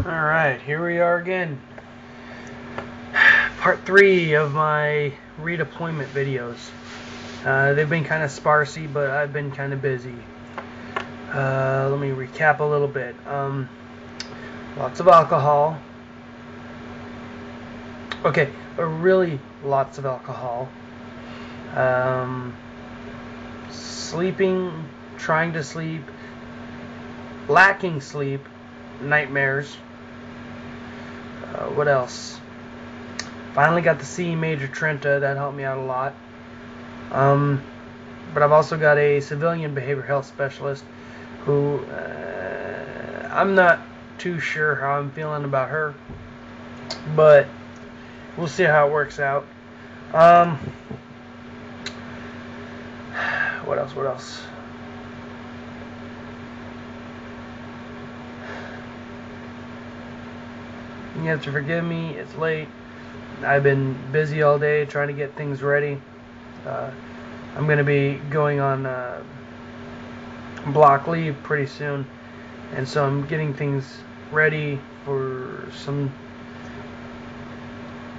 Alright, here we are again. Part 3 of my redeployment videos. They've been kind of sparsy, but I've been kind of busy. Let me recap a little bit. Lots of alcohol. Okay, really lots of alcohol. Sleeping, trying to sleep, lacking sleep, nightmares. What else? Finally got to see Major Trenta. That helped me out a lot. But I've also got a civilian behavioral health specialist who I'm not too sure how I'm feeling about her, but we'll see how it works out. What else? You have to forgive me, it's late. I've been busy all day trying to get things ready. I'm going to be going on block leave pretty soon, and so I'm getting things ready for some.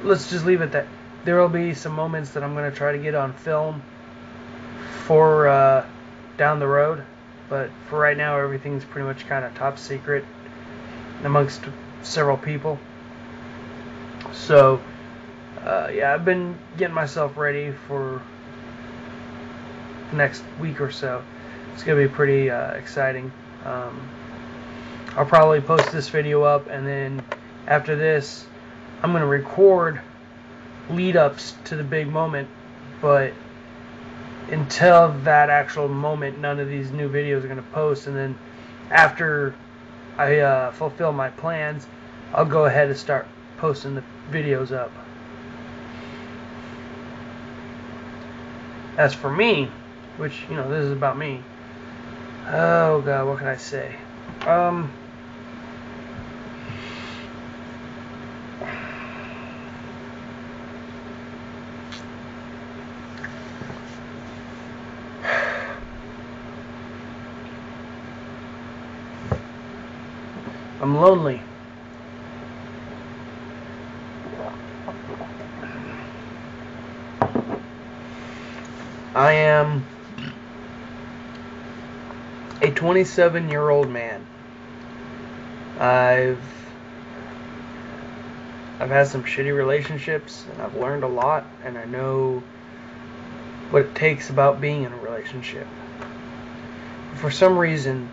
Let's just leave it that there will be some moments that I'm going to try to get on film for down the road, but for right now everything's pretty much kind of top secret amongst several people. So yeah, I've been getting myself ready for the next week or so. It's going to be pretty exciting. I'll probably post this video up, and then after this I'm going to record lead-ups to the big moment, but until that actual moment, none of these new videos are going to post. And then after I fulfill my plans, I'll go ahead and start posting the videos up. As for me, which, you know, this is about me. Oh God, what can I say? I'm lonely. I am a 27-year-old man. I've had some shitty relationships, and I've learned a lot, and I know what it takes about being in a relationship. For some reason,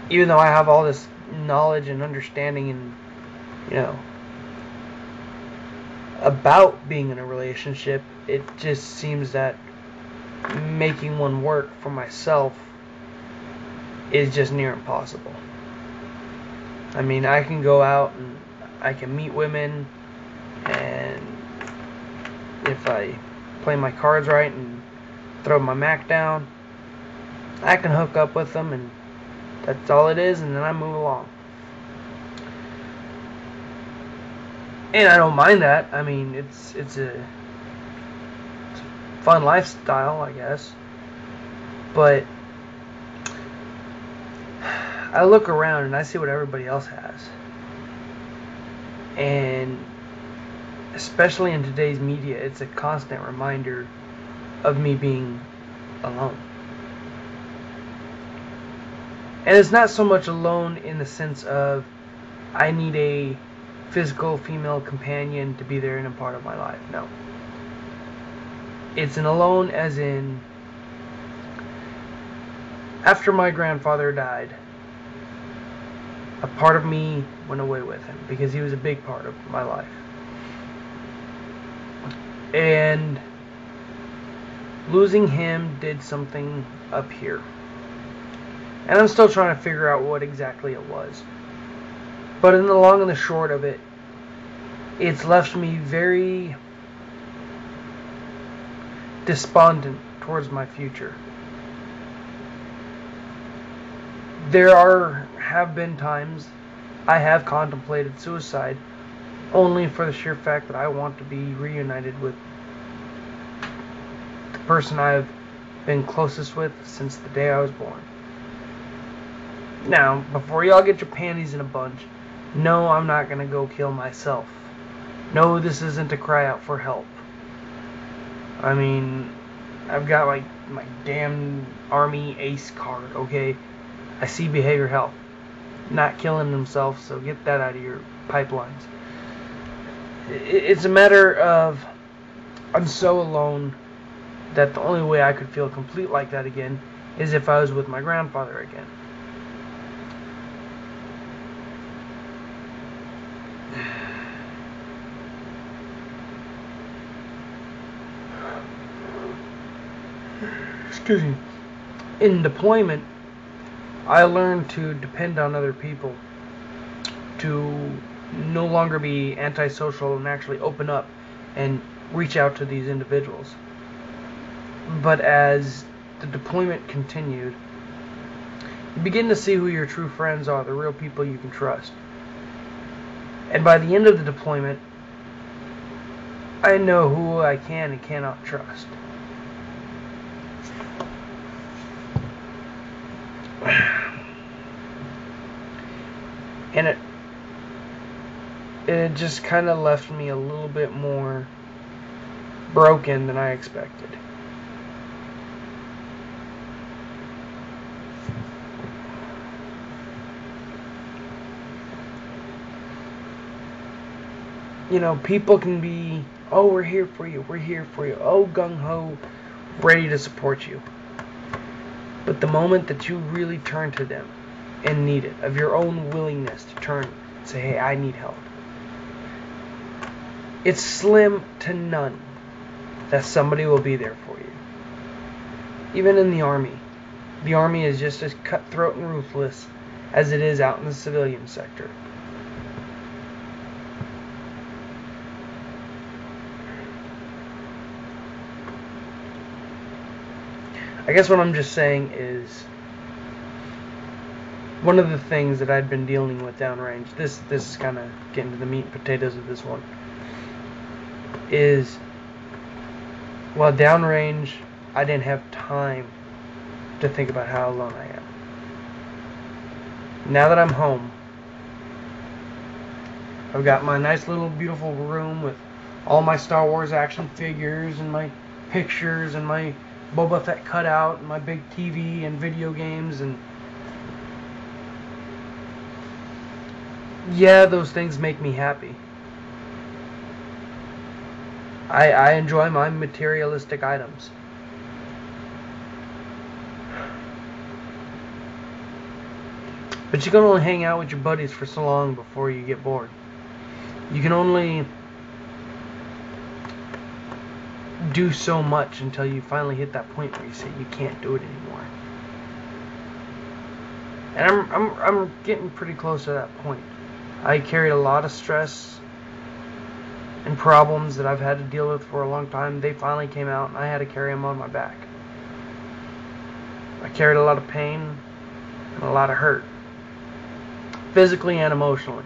even though I have all this knowledge and understanding and, you know, about being in a relationship, it just seems that making one work for myself is just near impossible. I mean, I can go out and I can meet women, and if I play my cards right and throw my Mac down, I can hook up with them, and that's all it is, and then I move along. And I don't mind that. I mean, it's a fun lifestyle, I guess. But I look around and I see what everybody else has. And especially in today's media, it's a constant reminder of me being alone. And it's not so much alone in the sense of I need a physical female companion to be there in a part of my life. No. It's an alone as in, after my grandfather died, a part of me went away with him because he was a big part of my life. And losing him did something up here. And I'm still trying to figure out what exactly it was. But in the long and the short of it, it's left me very despondent towards my future. There have been times I have contemplated suicide only for the sheer fact that I want to be reunited with the person I've been closest with since the day I was born. Now, before y'all get your panties in a bunch, no, I'm not going to go kill myself. No, this isn't a cry out for help. I mean, I've got my damn Army Ace card, okay? I see behavior health. Not killing himself, so get that out of your pipelines. It's a matter of I'm so alone that the only way I could feel complete like that again is if I was with my grandfather again. Excuse me. In deployment, I learned to depend on other people, to no longer be antisocial and actually open up and reach out to these individuals. But as the deployment continued, you begin to see who your true friends are, the real people you can trust. And by the end of the deployment, I know who I can and cannot trust. And it just kind of left me a little bit more broken than I expected. You know, people can be, oh, we're here for you, oh, gung-ho, ready to support you. But the moment that you really turn to them and need it, of your own willingness to turn and say, hey, I need help, it's slim to none that somebody will be there for you. Even in the Army is just as cutthroat and ruthless as it is out in the civilian sector. I guess what I'm just saying is, one of the things that I'd been dealing with downrange, this is kind of getting to the meat and potatoes of this one, is, well, downrange, I didn't have time to think about how alone I am. Now that I'm home, I've got my nice little beautiful room with all my Star Wars action figures and my pictures and my Boba Fett cutout and my big TV and video games, and yeah, those things make me happy. I enjoy my materialistic items. But you can only hang out with your buddies for so long before you get bored. You can only do so much until you finally hit that point where you say you can't do it anymore. And I'm getting pretty close to that point. I carried a lot of stress and problems that I've had to deal with for a long time. They finally came out and I had to carry them on my back. I carried a lot of pain and a lot of hurt. Physically and emotionally.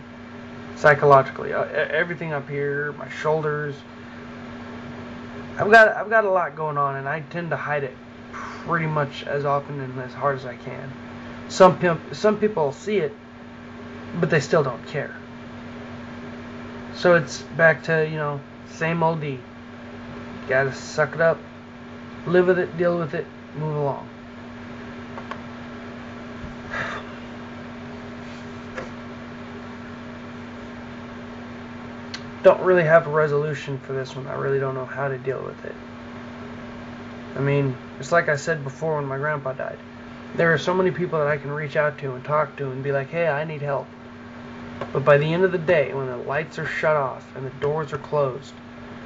Psychologically. Everything up here, my shoulders. I've got a lot going on, and I tend to hide it pretty much as often and as hard as I can. Some people see it, but they still don't care. So it's back to, you know, same old D. Gotta suck it up, live with it, deal with it, move along. Don't really have a resolution for this one. I really don't know how to deal with it. I mean, it's like I said before when my grandpa died. There are so many people that I can reach out to and talk to and be like, hey, I need help. But by the end of the day, when the lights are shut off and the doors are closed,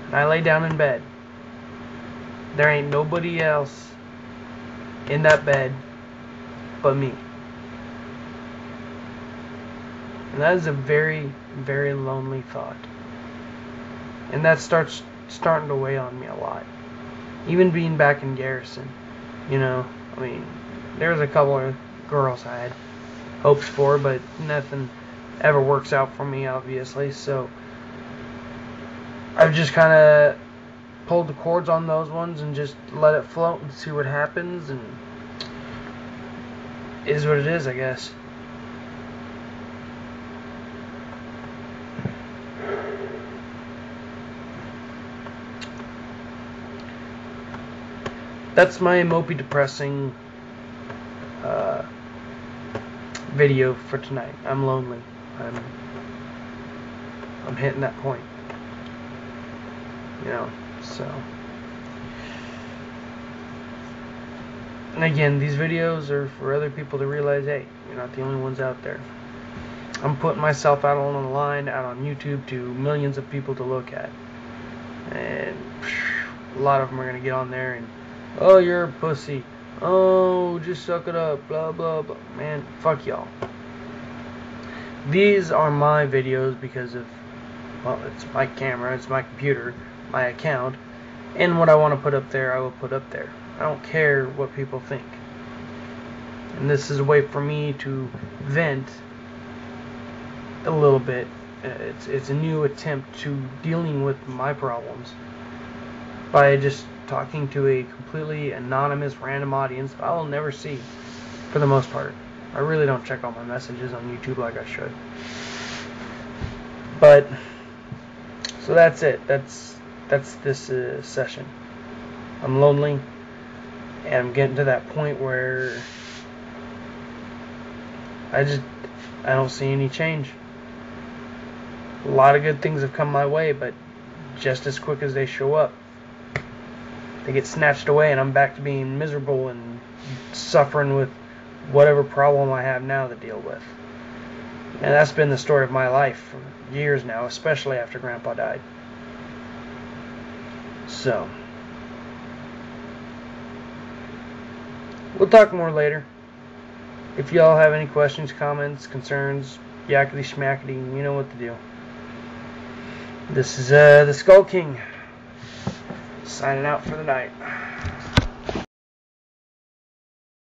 and I lay down in bed, there ain't nobody else in that bed but me. And that is a very, very lonely thought. And that starting to weigh on me a lot. Even being back in garrison, you know, I mean, there was a couple of girls I had hopes for, but nothing ever works out for me, obviously. So I've just kind of pulled the cords on those ones and just let it float and see what happens, and it is what it is, I guess. that's my mopey depressing video for tonight. I'm lonely. I'm hitting that point. You know, so. And again, these videos are for other people to realize, hey, you're not the only ones out there. I'm putting myself out on the line, out on YouTube to millions of people to look at. And a lot of them are going to get on there and, oh, you're a pussy. Oh, just suck it up, blah, blah, blah. Man, fuck y'all. These are my videos because of, well, it's my camera, it's my computer, my account, and what I want to put up there, I will put up there. I don't care what people think. And this is a way for me to vent a little bit. It's a new attempt to dealing with my problems by just talking to a completely anonymous random audience that I will never see for the most part. I really don't check all my messages on YouTube like I should. But so that's it. That's this session. I'm lonely, and I'm getting to that point where I don't see any change. A lot of good things have come my way, but just as quick as they show up, they get snatched away, and I'm back to being miserable and suffering with whatever problem I have now to deal with. And that's been the story of my life for years now, especially after Grandpa died. So, we'll talk more later. If y'all have any questions, comments, concerns, yakety schmackety, you know what to do. This is the Skull King, signing out for the night.